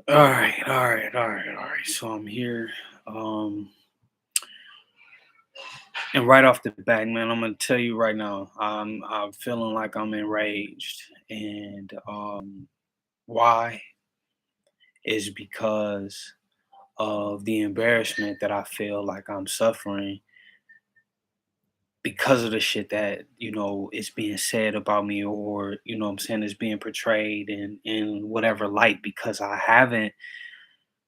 All right. So I'm here. Um, and right off the bat, man, I'm gonna tell you right now, I'm feeling like I'm enraged, and why is because of the embarrassment that I feel like I'm suffering because of the shit that is being said about me, or what I'm saying, is being portrayed in whatever light, because I haven't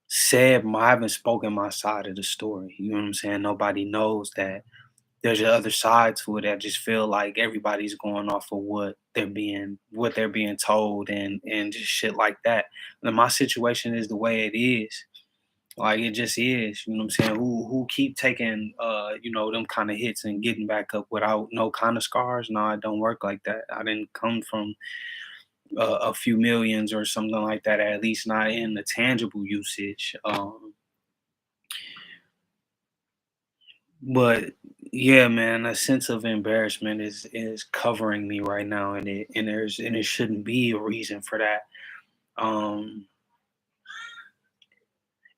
spoken my side of the story. You know what I'm saying? Nobody knows that there's a other side to it. I just feel like everybody's going off of what they're being told, and just shit like that. And my situation is the way it is. Like, it just is. You know what I'm saying? Who keep taking them kind of hits and getting back up without no kind of scars? No, it don't work like that. I didn't come from a few millions or something like that. At least not in the tangible usage. But yeah, man, a sense of embarrassment is covering me right now, and it shouldn't be a reason for that. Um,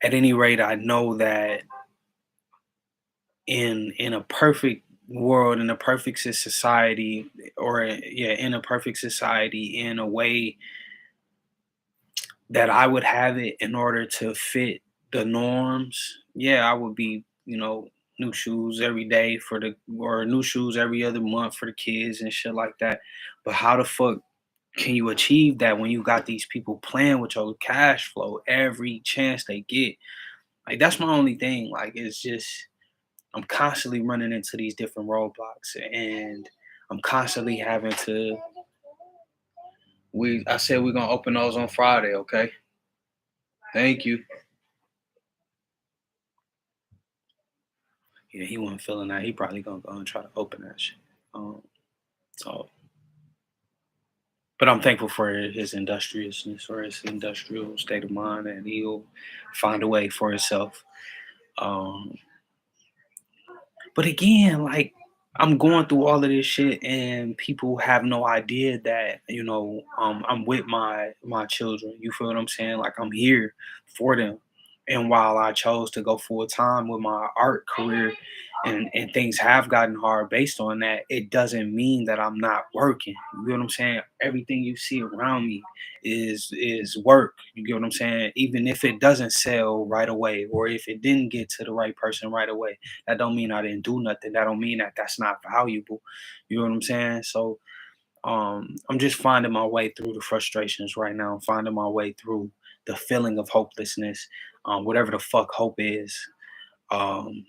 at any rate, I know that in a perfect world, in a perfect society, or yeah, in a perfect society, in a way that I would have it in order to fit the norms, yeah, I would be, new shoes every day or new shoes every other month for the kids and shit like that. But how the fuck can you achieve that when you got these people playing with your cash flow every chance they get? Like, that's my only thing. Like, it's just I'm constantly running into these different roadblocks, and I'm constantly having to. I said we're gonna open those on Friday, okay? Thank you. Yeah, he wasn't feeling that. He probably gonna go and try to open that shit. Um, so, but I'm thankful for his industriousness, or his industrial state of mind, and he'll find a way for himself. Um, but again, like, I'm going through all of this shit, and people have no idea that I'm with my children. You feel what I'm saying? Like, I'm here for them. And while I chose to go full time with my art career, and things have gotten hard based on that, it doesn't mean that I'm not working. You know what I'm saying? Everything you see around me is work. You get what I'm saying? Even if it doesn't sell right away, or if it didn't get to the right person right away, that don't mean I didn't do nothing. That don't mean that that's not valuable. You know what I'm saying? So I'm just finding my way through the frustrations right now, finding my way through the feeling of hopelessness, whatever the fuck hope is. Um,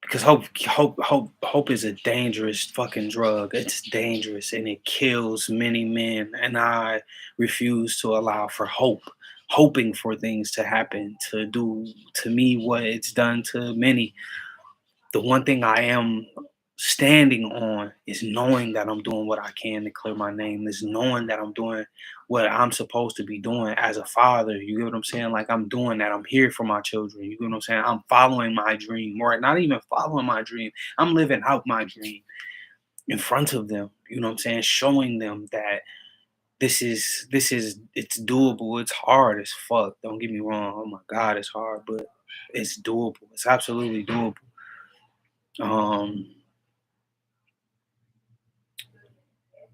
because hope is a dangerous fucking drug. It's dangerous, and it kills many men. And I refuse to allow for hoping for things to happen to do to me what it's done to many. The one thing I am standing on is knowing that I'm doing what I can to clear my name, is knowing that I'm doing what I'm supposed to be doing as a father. You get what I'm saying? Like, I'm doing that. I'm here for my children. You get what I'm saying? I'm following my dream, or not even following my dream. I'm living out my dream in front of them. You know what I'm saying? Showing them that it's doable. It's hard as fuck. Don't get me wrong. Oh my God, it's hard, but it's doable. It's absolutely doable. Um,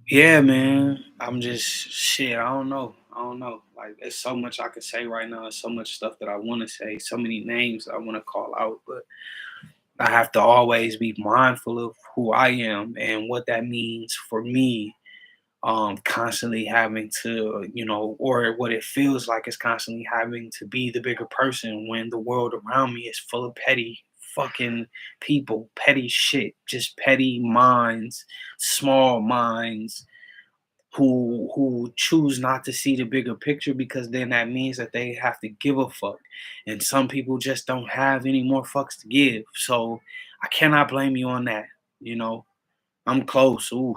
Yeah, man. I'm just shit. I don't know. I don't know. Like, there's so much I could say right now. There's so much stuff that I want to say. So many names I want to call out, but I have to always be mindful of who I am and what that means for me. Constantly having to, or what it feels like is constantly having to be the bigger person when the world around me is full of petty fucking people, petty shit, just petty minds, small minds who choose not to see the bigger picture, because then that means that they have to give a fuck, and some people just don't have any more fucks to give. So I cannot blame you on that. you know I'm close. Ooh,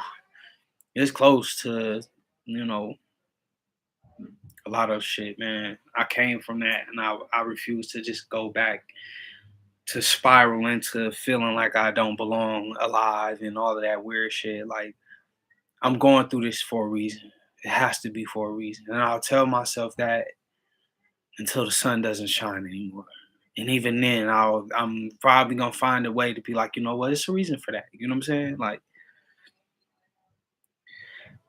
it's close to you know a lot of shit, man. I came from that, and I refuse to just go back to spiral into feeling like I don't belong alive and all of that weird shit. Like, I'm going through this for a reason. It has to be for a reason. And I'll tell myself that until the sun doesn't shine anymore. And even then, I'm probably gonna find a way to be like, you know what, it's a reason for that. You know what I'm saying? Like,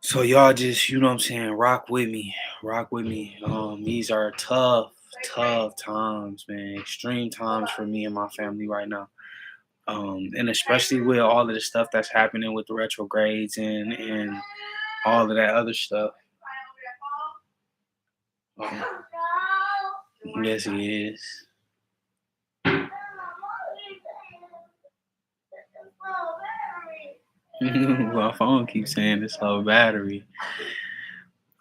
so y'all just, you know what I'm saying, rock with me. Rock with me. These are tough, tough times, man. Extreme times for me and my family right now. And especially with all of the stuff that's happening with the retrogrades and all of that other stuff. Um, yes, he is. My phone keeps saying it's low battery.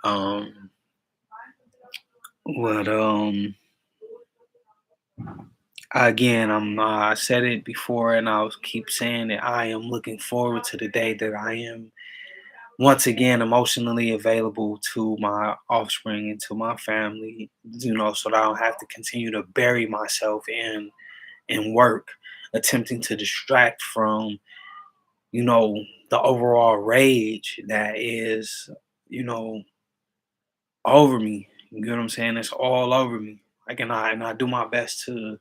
Um, what again, I said it before, and I'll keep saying it. I am looking forward to the day that I am once again emotionally available to my offspring and to my family. So that I don't have to continue to bury myself in work, attempting to distract from the overall rage that is you know over me. You get what I'm saying? It's all over me. Like, and I do my best to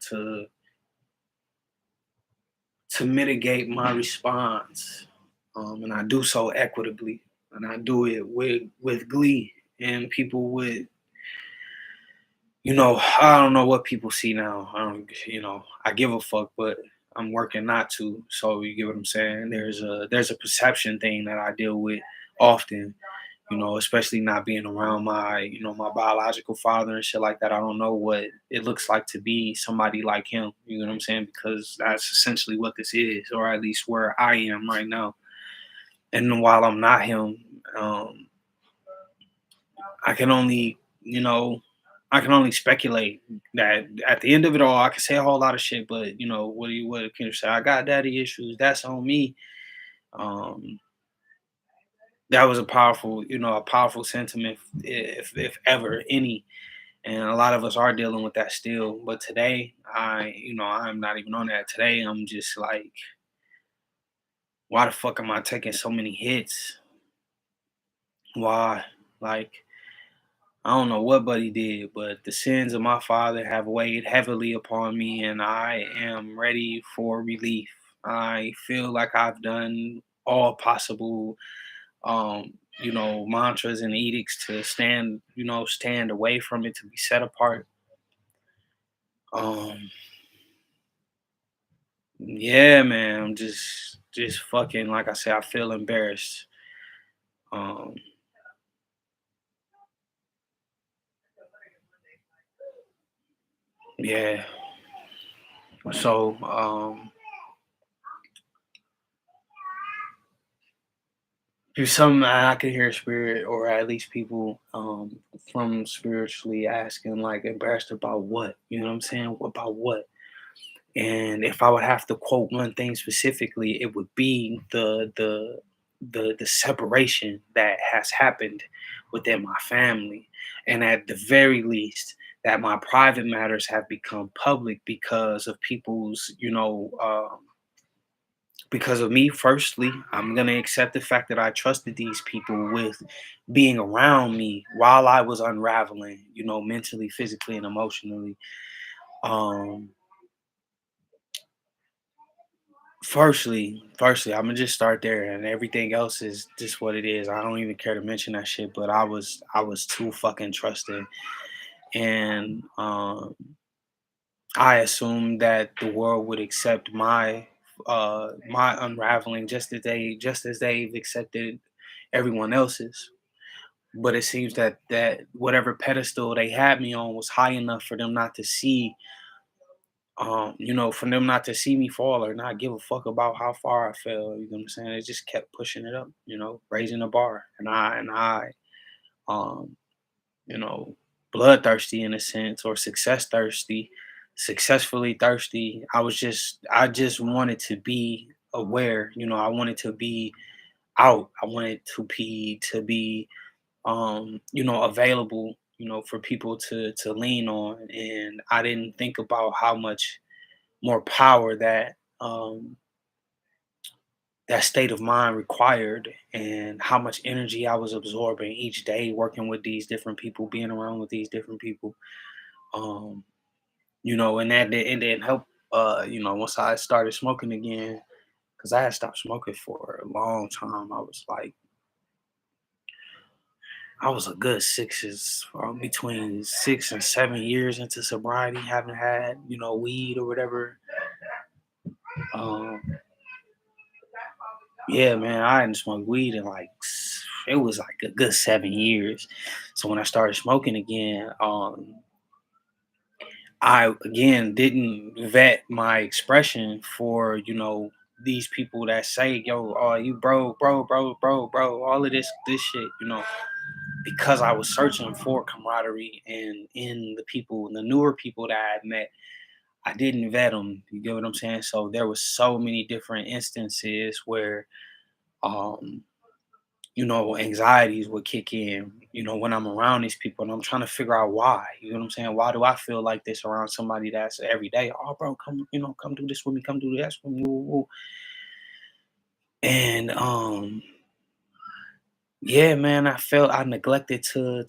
mitigate my response, and I do so equitably, and I do it with glee. And people would, I don't know what people see now. I don't, I give a fuck, but I'm working not to. So you get what I'm saying? There's a perception thing that I deal with often, especially not being around my biological father and shit like that. I don't know what it looks like to be somebody like him. You know what I'm saying? Because that's essentially what this is, or at least where I am right now. And while I'm not him, um, I can only, you know, I can only speculate that at the end of it all, I can say a whole lot of shit, but what can you say? I got daddy issues. That's on me. Um, that was a powerful sentiment, if ever any. And a lot of us are dealing with that still. But today, I'm not even on that. Today, I'm just like, why the fuck am I taking so many hits? Why? Like, I don't know what Buddy did, but the sins of my father have weighed heavily upon me, and I am ready for relief. I feel like I've done all possible, mantras and edicts to stand away from it, to be set apart. Um, yeah, man, I'm just fucking, like I said, I feel embarrassed. Um, yeah. So, there's something I can hear spirit, or at least people from spiritually asking, like, embarrassed about what? You know what I'm saying? About what? And if I would have to quote one thing specifically, it would be the separation that has happened within my family, and at the very least, that my private matters have become public because of because of me. Firstly, I'm gonna accept the fact that I trusted these people with being around me while I was unraveling, mentally, physically, and emotionally. Um, firstly, I'm gonna just start there, and everything else is just what it is. I don't even care to mention that shit, but I was too fucking trusting, and I assumed that the world would accept my unraveling just as they've accepted everyone else's. But it seems that whatever pedestal they had me on was high enough for them not to see, for them not to see me fall or not give a fuck about how far I fell. You know what I'm saying? They just kept pushing it up, raising the bar. And I, um, you know, bloodthirsty in a sense, or successfully thirsty. I just wanted to be aware. I wanted to be out. I wanted to be available, for people to lean on. And I didn't think about how much more power that that state of mind required and how much energy I was absorbing each day working with these different people, being around with these different people. Um, and it didn't help once I started smoking again, because I had stopped smoking for a long time. I was a good between 6 and 7 years into sobriety, haven't had, weed or whatever. Um, yeah, man, I hadn't smoked weed in it was like a good 7 years. So when I started smoking again, I again didn't vet my expression for, these people that say, yo, oh, you bro, all of this shit, because I was searching for camaraderie and in the newer people that I had met, I didn't vet them. You get what I'm saying? So there was so many different instances where, um, anxieties would kick in, when I'm around these people and I'm trying to figure out why. You know what I'm saying? Why do I feel like this around somebody that's every day? Oh, bro, come, come do this with me, come do this with me. Woo, woo. And yeah, man, I felt I neglected to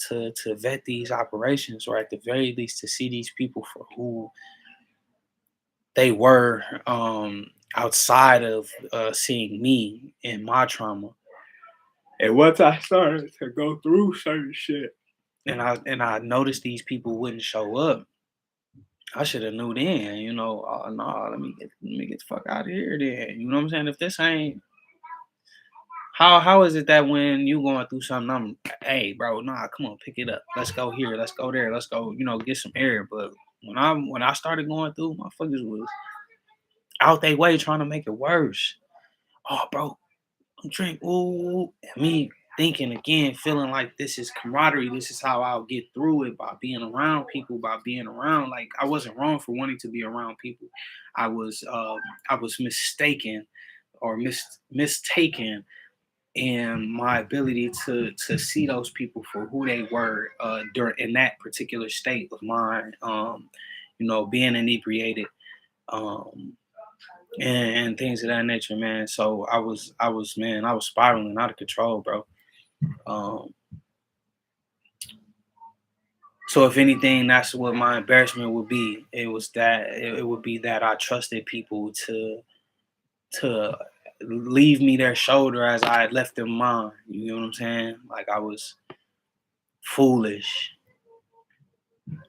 vet these operations, or at the very least to see these people for who they were, outside of seeing me and my trauma. And once I started to go through certain shit, and I noticed these people wouldn't show up, I should have knew then, oh no, let me get the fuck out of here then. You know what I'm saying? If this ain't how is it that when you going through something, hey bro, nah, come on, pick it up. Let's go here, let's go there, let's go, get some air. But when I started going through, motherfuckers was out their way trying to make it worse. Oh, bro, drink, ooh, and me thinking again, feeling like this is camaraderie. This is how I'll get through it, by being around people, by being around. Like, I wasn't wrong for wanting to be around people. I was mistaken or mistaken in my ability to see those people for who they were during in that particular state of mind. Being inebriated. Um, and things of that nature, man. So man, I was spiraling out of control, bro. Um, so if anything, that's what my embarrassment would be. It would be that I trusted people to leave me their shoulder as I had left them mine. You know what I'm saying? Like, I was foolish,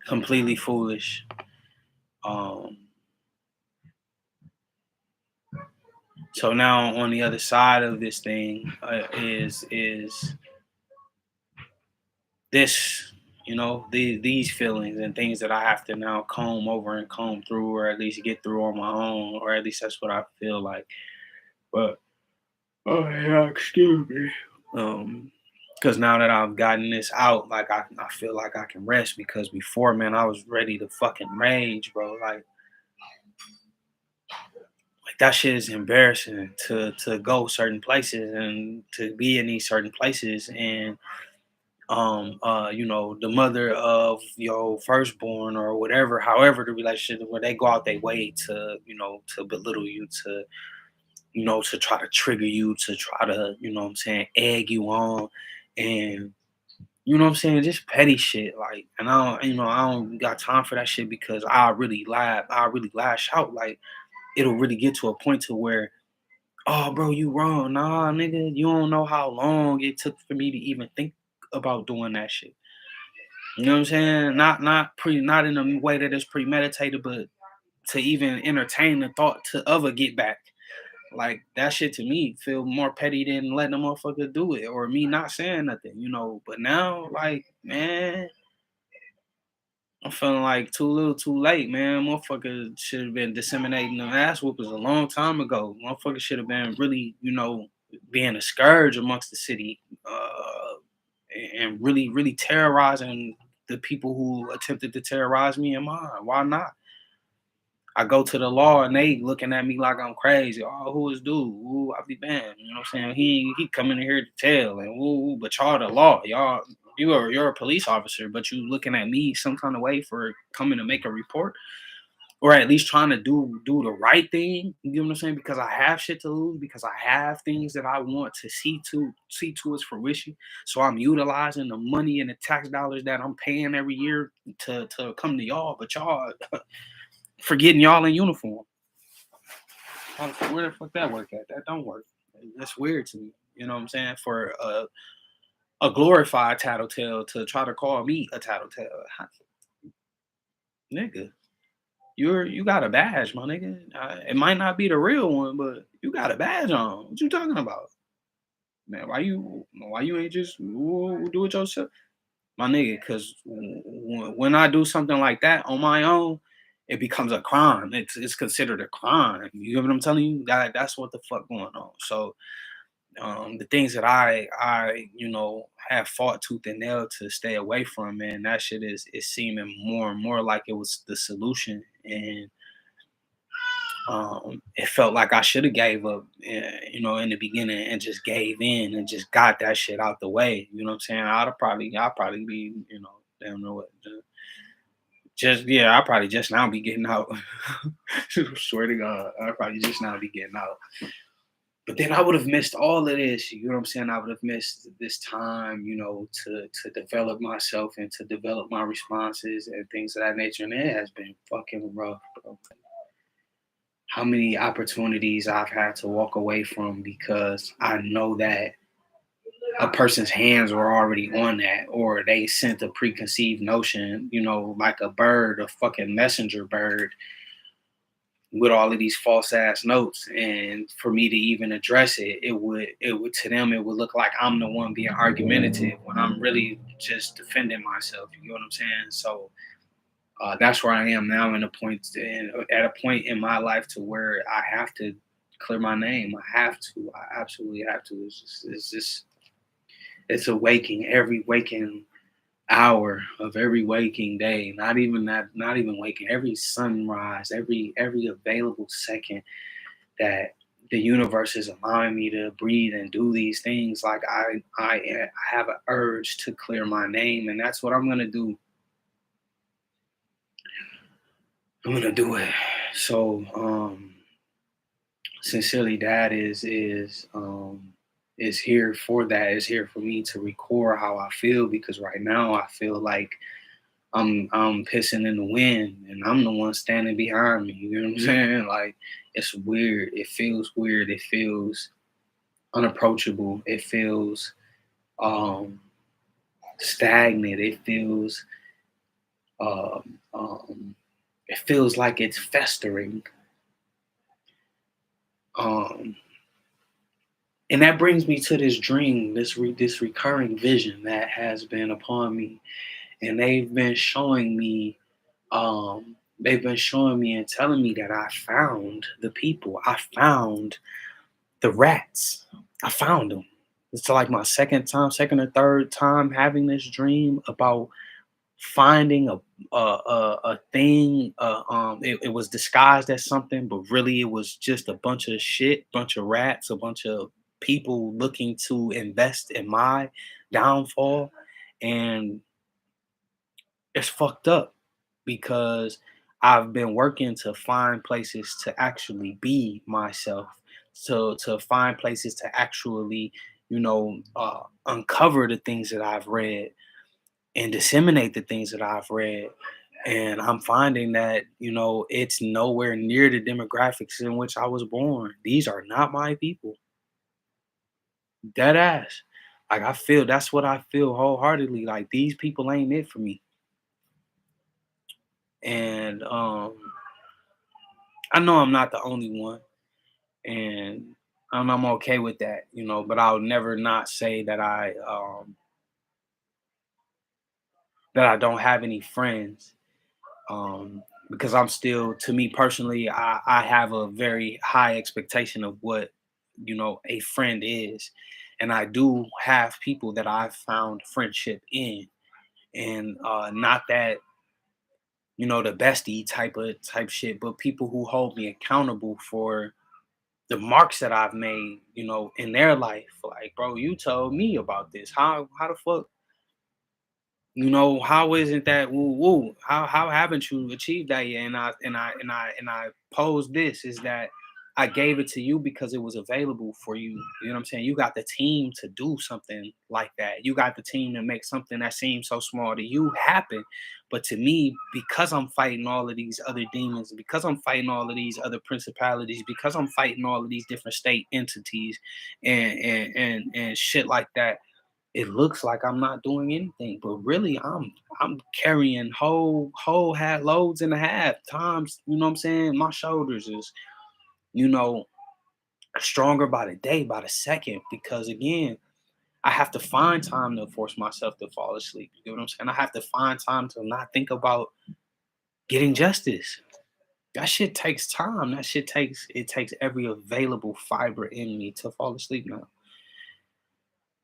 completely foolish. Um, so now on the other side of this thing, is this, these feelings and things that I have to now comb over and comb through, or at least get through on my own, or at least that's what I feel like. But oh yeah, excuse me. Because now that I've gotten this out, like, I feel like I can rest, because before, man, I was ready to fucking rage, bro. Like that shit is embarrassing to go certain places and to be in these certain places, and the mother of your firstborn or whatever, however the relationship, where they go out their way to, to belittle you, to try to trigger you, to try to, what I'm saying, egg you on, and you know what I'm saying, just petty shit. Like, and I don't got time for that shit, because I really lash out. Like, it'll really get to a point to where, oh, bro, you wrong. Nah, nigga, you don't know how long it took for me to even think about doing that shit. You know what I'm saying? Not in a way that is premeditated, but to even entertain the thought of a get back. Like, that shit to me feel more petty than letting a motherfucker do it, or me not saying nothing. But now, like, man, I'm feeling like too little, too late, man. Motherfucker should have been disseminating them ass whoopers a long time ago. Motherfucker should have been really, being a scourge amongst the city, and really, really terrorizing the people who attempted to terrorize me and mine. Why not? I go to the law and they looking at me like I'm crazy. Oh, who is dude? Ooh, I be banned. You know what I'm saying? He coming in here to tell, and woo, but y'all the law. You're a police officer, but you looking at me some kind of way for coming to make a report. or at least trying to do the right thing. You get what I'm saying? Because I have shit to lose, because I have things that I want to see to its fruition. So I'm utilizing the money and the tax dollars that I'm paying every year to come to y'all, but y'all forgetting y'all in uniform. Where the fuck that work at? That don't work. That's weird to me. You know what I'm saying? For a glorified tattletale to try to call me a tattletale, nigga. You got a badge, my nigga. It might not be the real one, but you got a badge on. What you talking about, man? Why you ain't just do it yourself, my nigga? Because when I do something like that on my own, it becomes a crime. It's considered a crime. You get what I'm telling you? That's what the fuck going on. So the things that I have fought tooth and nail to stay away from, man, that shit is seeming more and more like it was the solution. And it felt like I should have gave up, in the beginning, and just gave in and just got that shit out the way. You know what I'm saying? I'll probably be, damn know what, just yeah, I'll probably just now be getting out. Swear to God, I'll probably just now be getting out. But then I would have missed all of this. You know what I'm saying? I would have missed this time, to develop myself and to develop my responses and things of that nature. And it has been fucking rough, bro. How many opportunities I've had to walk away from because I know that a person's hands were already on that, or they sent a preconceived notion, like a bird, a fucking messenger bird, with all of these false ass notes. And for me to even address it, it would to them it would look like I'm the one being argumentative when I'm really just defending myself. You know what I'm saying? So that's where I am now, at a point in my life to where I have to clear my name. I have to. I absolutely have to. It's a waking every waking hour of every waking day. Not even that. Not even waking. Every sunrise. Every available second that the universe is allowing me to breathe and do these things. Like I have an urge to clear my name, and that's what I'm gonna do. I'm gonna do it. So sincerely, dad is here for that. Is here for me to record how I feel, because right now I feel like I'm pissing in the wind and I'm the one standing behind me. You know what I'm saying? Like, it's weird. It feels weird. It feels unapproachable. It feels um stagnant. It feels like it's festering. Um and that brings me to this dream, this recurring vision that has been upon me, and they've been showing me and telling me that I found the people, I found the rats, I found them. It's like my second or third time having this dream about finding a thing. It was disguised as something, but really it was just a bunch of shit, bunch of rats, a bunch of people looking to invest in my downfall. And it's fucked up because I've been working to find places to actually be myself, to find places to actually, uncover the things that I've read and disseminate the things that I've read. And I'm finding that, it's nowhere near the demographics in which I was born. These are not my people. Dead ass. Like, that's what I feel wholeheartedly. Like, these people ain't it for me. And I know I'm not the only one. And I'm okay with that, but I'll never not say that I don't have any friends, because I'm still, to me personally, I have a very high expectation of what a friend is, and I do have people that I've found friendship in, and not that the bestie type shit, but people who hold me accountable for the marks that I've made, in their life. Like, bro, you told me about this. How the fuck How isn't that woo woo? How haven't you achieved that yet? And I pose this is that I gave it to you because it was available for you. You know what I'm saying? You got the team to do something like that. You got the team to make something that seems so small to you happen. But to me, because I'm fighting all of these other demons, because I'm fighting all of these other principalities, because I'm fighting all of these different state entities and shit like that, it looks like I'm not doing anything, but really I'm carrying whole hat loads and a half times, you know what I'm saying? My shoulders is, you know, stronger by the day, by the second, because again, I have to find time to force myself to fall asleep. You know what I'm saying? I have to find time to not think about getting justice. That shit takes time. That shit takes every available fiber in me to fall asleep now.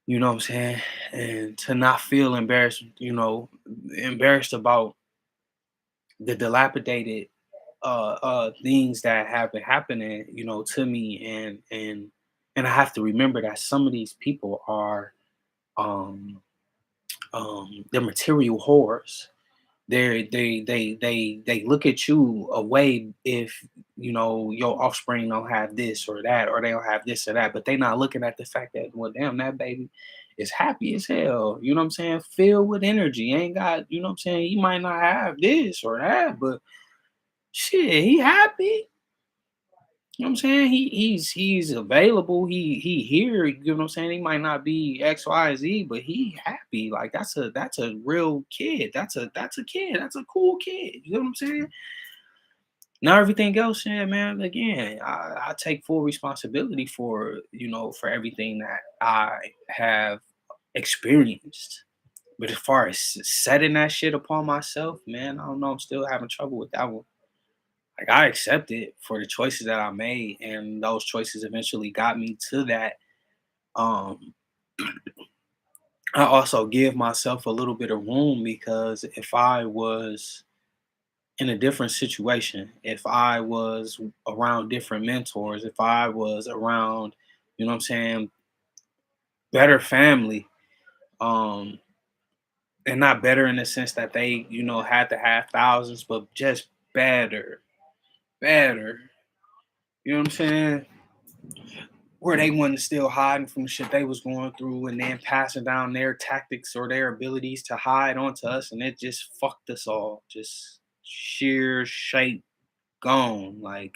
You know what I'm saying? And to not feel embarrassed, embarrassed about the dilapidated things that have been happening, to me, and I have to remember that some of these people are um they're material whores. They look at you away if your offspring don't have this or that, or they don't have this or that, but they not looking at the fact that, well, damn, that baby is happy as hell. You know what I'm saying? Filled with energy. Ain't got, you know what I'm saying? He might not have this or that, but shit, he happy. You know what I'm saying? He's available. He here. You know what I'm saying? He might not be X, Y, Z, but he happy. Like that's a real kid. That's a kid. That's a cool kid. You know what I'm saying? Now everything else, yeah, man. Again, I take full responsibility for for everything that I have experienced. But as far as setting that shit upon myself, man, I don't know. I'm still having trouble with that one. Like I accept it for the choices that I made, and those choices eventually got me to that. Um, I also give myself a little bit of room because if I was in a different situation, if I was around different mentors, if I was around, what I'm saying, better family, um, and not better in the sense that they, had to have thousands, but just better. You know what I'm saying? Where they wasn't still hiding from the shit they was going through and then passing down their tactics or their abilities to hide onto us, and it just fucked us all. Just sheer shape gone. Like,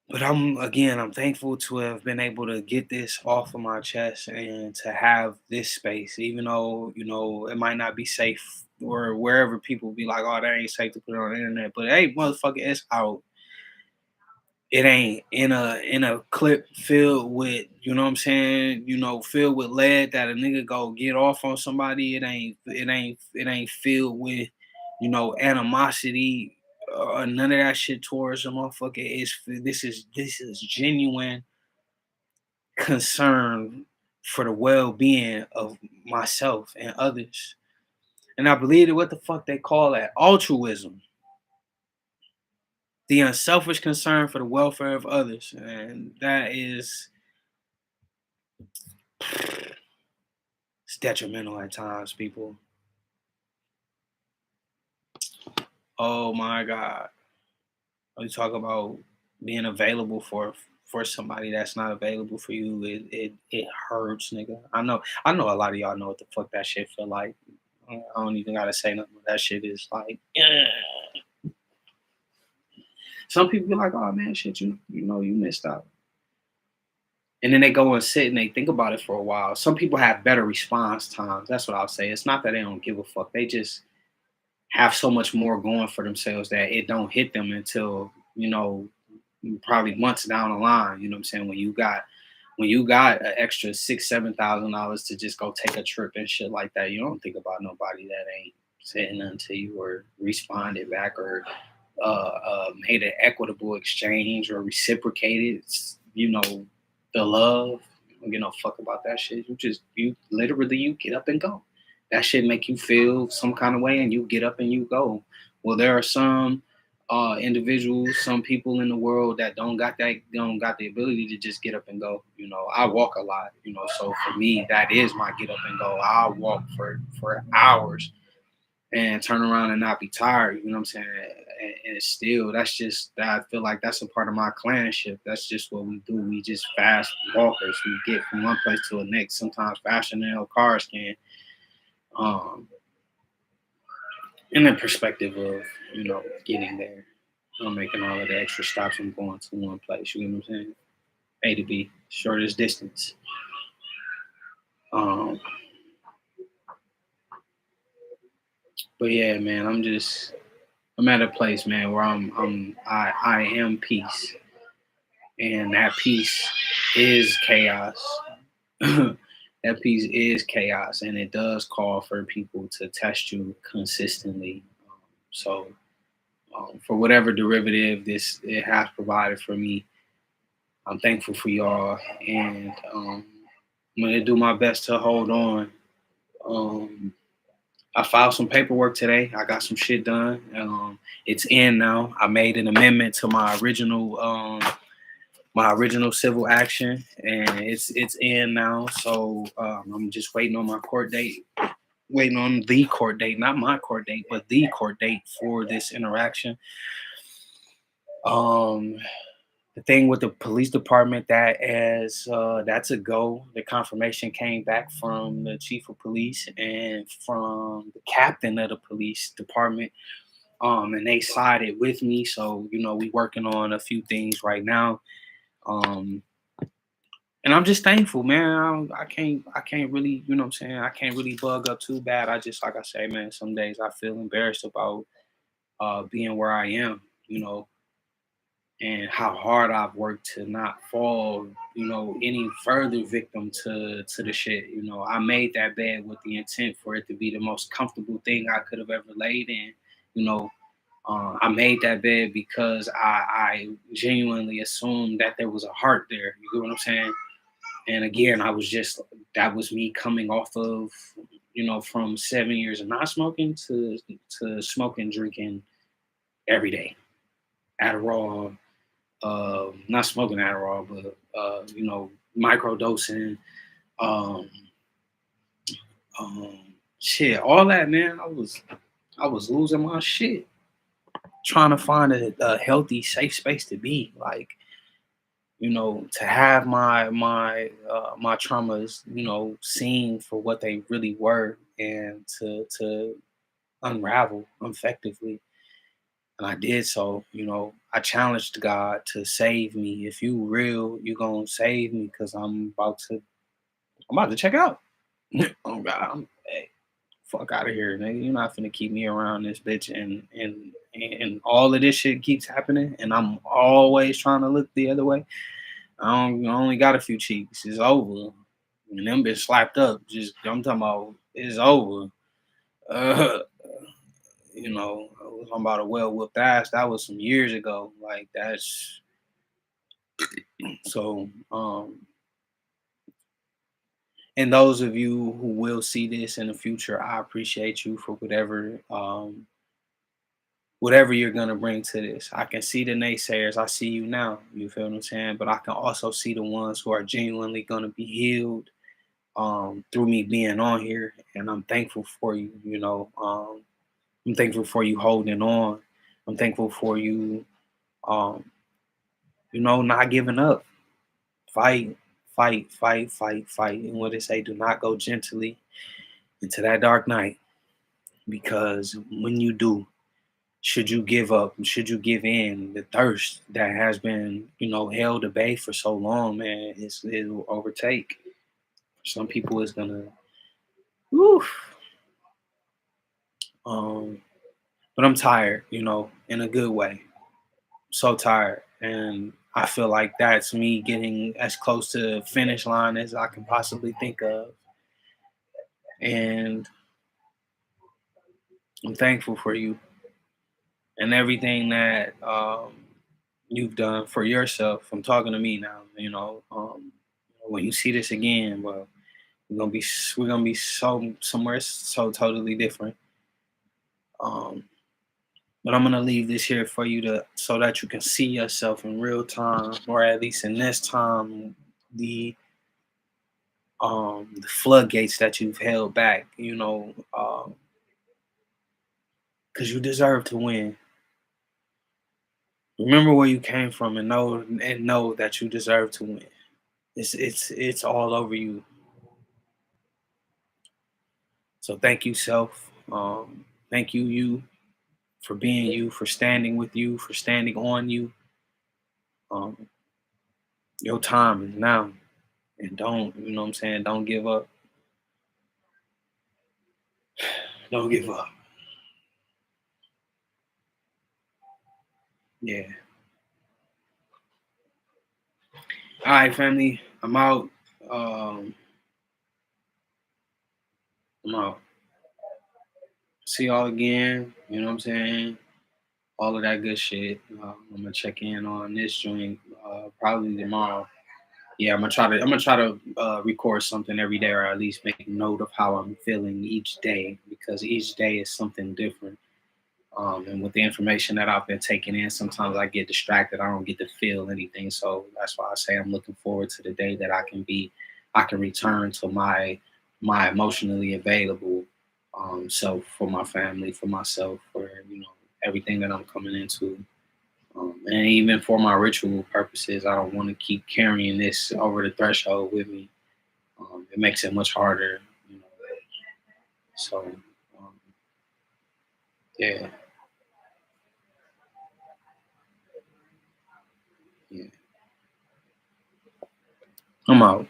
but I'm thankful to have been able to get this off of my chest and to have this space, even though, it might not be safe or wherever people be like, oh, that ain't safe to put it on the internet. But hey, motherfucker, it's out. It ain't in a clip filled with, what I'm saying, filled with lead that a nigga go get off on somebody. It ain't filled with, animosity or none of that shit towards a motherfucker. This is genuine concern for the well-being of myself and others. And I believe that what the fuck they call that altruism, the unselfish concern for the welfare of others, and that is it's detrimental at times, people. Oh my God. When you talk about being available for somebody that's not available for you, it hurts, nigga. I know a lot of y'all know what the fuck that shit feel like. I don't even gotta say nothing. That shit is like, yeah. Some people be like, oh man, shit, you missed out. And then they go and sit and they think about it for a while. Some people have better response times. That's what I'll say. It's not that they don't give a fuck. They just have so much more going for themselves that it don't hit them until, probably months down the line. You know what I'm saying? When you got an extra $6,000-7,000 to just go take a trip and shit like that, you don't think about nobody that ain't saying nothing to you or responded back or made an equitable exchange or reciprocated, the love. You don't give no fuck about that shit. You get up and go. That shit make you feel some kind of way, and you get up and you go. Well, there are some individuals, some people in the world that don't got the ability to just get up and go. I walk a lot, so for me that is my get up and go. I'll walk for hours and turn around and not be tired, you know what I'm saying? And still, that's just that I feel like that's a part of my clanship. That's just what we do. We just fast walkers. We get from one place to the next, sometimes faster than our cars can. Um, in the perspective of, getting there. I'm making all of the extra stops and going to one place, you know what I'm saying? A to B, shortest distance. Um, but yeah, man, I'm at a place, man, where I am peace. And that peace is chaos. That peace is chaos, and it does call for people to test you consistently. So, for whatever derivative this it has provided for me, I'm thankful for y'all, and I'm gonna do my best to hold on. Um, I filed some paperwork today. I got some shit done. It's in now. I made an amendment to my original civil action, and it's in now. So I'm just waiting on my court date, waiting on the court date, not my court date, but the court date for this interaction. Um, the thing with the police department that's a go. The confirmation came back from the chief of police and from the captain of the police department. And they sided with me. So we working on a few things right now. Um, and I'm just thankful, man. I can't really, you know what I'm saying? I can't really bug up too bad. I just, like I say, man, some days I feel embarrassed about being where I am, you know, and how hard I've worked to not fall, any further victim to the shit. I made that bed with the intent for it to be the most comfortable thing I could have ever laid in. You know, I made that bed because I genuinely assumed that there was a heart there. You get what I'm saying? And again, that was me coming off of, from 7 years of not smoking to smoking, drinking every day. Adderall, not smoking Adderall, but micro dosing, um, um, shit, all that, man. I was losing my shit, trying to find a healthy, safe space to be. Like, to have my traumas, seen for what they really were, and to unravel effectively. And I did so. I challenged God to save me. If you real, you gonna save me, because I'm about to check out. Oh God, hey, fuck out of here, nigga. You're not finna keep me around this bitch, and all of this shit keeps happening, and I'm always trying to look the other way. I only got a few cheeks. It's over. And them bitch slapped up. Just I'm talking about it's over. Uh, I was talking about a well whooped ass. That was some years ago. Like that's so. And those of you who will see this in the future, I appreciate you for whatever you're gonna bring to this. I can see the naysayers. I see you now. You feel what I'm saying? But I can also see the ones who are genuinely gonna be healed through me being on here, and I'm thankful for you. I'm thankful for you holding on. I'm thankful for you, um, not giving up. Fight, fight, fight, fight, fight. And what they say, do not go gently into that dark night, because when you do, should you give up, should you give in, the thirst that has been, held at bay for so long, man, it will overtake. For some people, it's gonna, woof. Um, but I'm tired, in a good way. So tired, and I feel like that's me getting as close to finish line as I can possibly think of, and I'm thankful for you and everything that you've done for yourself. I'm talking to me now. When you see this again, well, we're gonna be so somewhere so totally different. Um, But I'm gonna leave this here for you to so that you can see yourself in real time, or at least in this time, the the floodgates that you've held back, because you deserve to win. Remember where you came from and know that you deserve to win. It's all over you. So thank you, self. Thank you, you, for being you, for standing with you, for standing on you. Um, your time is now, and don't you know what I'm saying? Don't give up. Don't give up. Yeah. All right, family. I'm out. Um, I'm out. See y'all again. You know what I'm saying? All of that good shit. I'm gonna check in on this joint probably tomorrow. Yeah, I'm gonna try to record something every day, or at least make note of how I'm feeling each day, because each day is something different. And with the information that I've been taking in, sometimes I get distracted. I don't get to feel anything. So that's why I say I'm looking forward to the day that I can return to my emotionally available self, for my family, for myself, for everything that I'm coming into. And even for my ritual purposes, I don't want to keep carrying this over the threshold with me. It makes it much harder, you know. So um, yeah, yeah. I'm out.